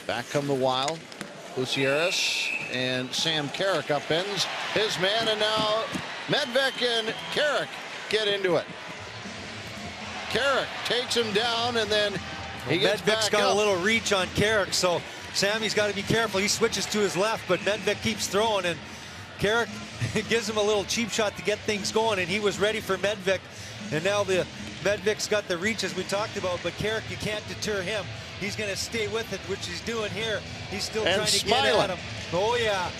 Back come the Wild. Gutierrez and Sam Carrick upends his man, and now Medved and Carrick get into it. Carrick takes him down, and then he gets Medved's back got up. a little reach on Carrick, so Sammy's got to be careful. He switches to his left, but Medved keeps throwing, and Carrick gives him a little cheap shot to get things going, and he was ready for Medved. And now Medved's got the reach as we talked about, but Carrick, you can't deter him. He's going to stay with it, which he's doing here. He's still trying to get at him. Oh, yeah.